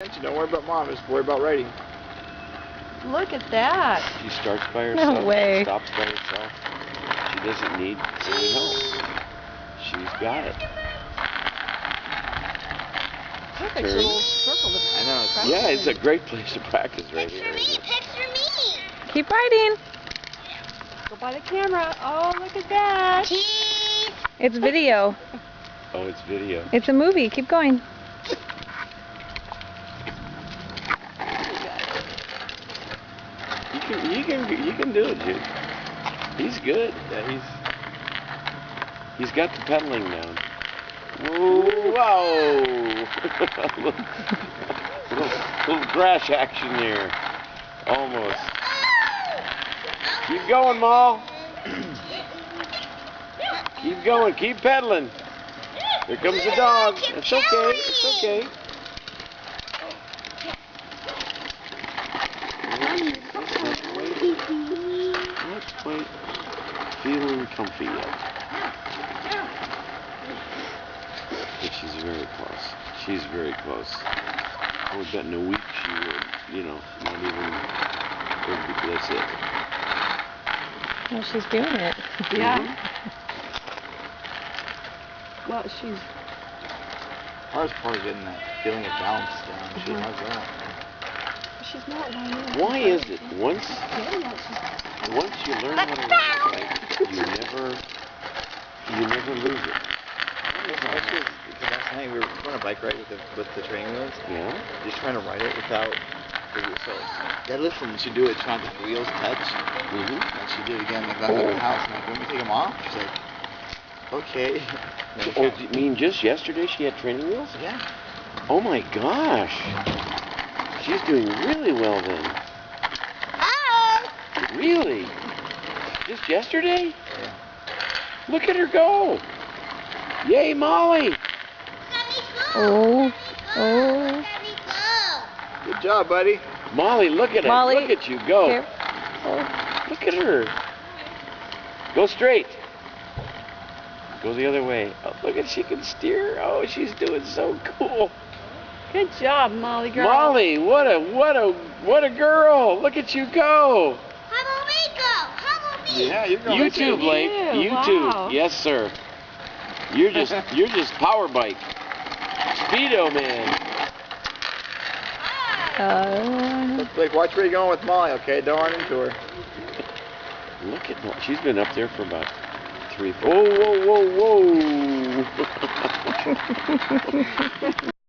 Don't worry about mom, just worry about writing. Look at that. She starts by herself. No way. Stops by herself. She doesn't need any help. She's got it. Perfect little circle to I know. practice. Yeah, it's a great place to practice right here. Picture me! Keep writing. Go by the camera. Oh, look at that. Cheese! It's video. Oh, it's video. It's a movie. Keep going. You can do it, Jude. He's good. Yeah, he's got the pedaling down. Whoa! Whoa. little crash action there. Almost. Keep going, Mal. Keep going. Keep pedaling. Here comes the dog. It's okay. It's okay. Not quite feeling comfy yet. But she's very close. She's very close. I would bet in a week she would, not even, that's it. Well, she's doing it. Yeah. Well, she's... Hardest part is getting that feeling of balance down. She has that. She's not lining up. Why is it once you learn how to ride a bike, you never lose it? Because last night we were on a bike ride with the training wheels. Yeah. Just trying to ride it without the wheels. So deadlift, and she do it trying to get the wheels touch. Mm-hmm. And she did it again. Like, back at the house, and like, when we take them off, she's like, okay. Oh, you mean just yesterday she had training wheels? Yeah. Oh my gosh. She's doing really well then. Hi! Really? Just yesterday? Yeah. Look at her go. Yay, Molly. Oh. Good job, buddy. Molly, look at Molly, her. Look at you go. Here. Oh, look at her. Go straight. Go the other way. Oh, look at she can steer. Oh, she's doing so cool. Good job, Molly girl. Molly, what a girl. Look at you go. How about me go? How about me? Yeah, you're going. You too, Blake. You Wow. too. Yes, sir. You're just power bike. Speedo man. Blake, watch where you're going with Molly, okay? Don't run into her. Look at Molly. She's been up there for about 3, 4. Whoa, whoa, whoa, whoa.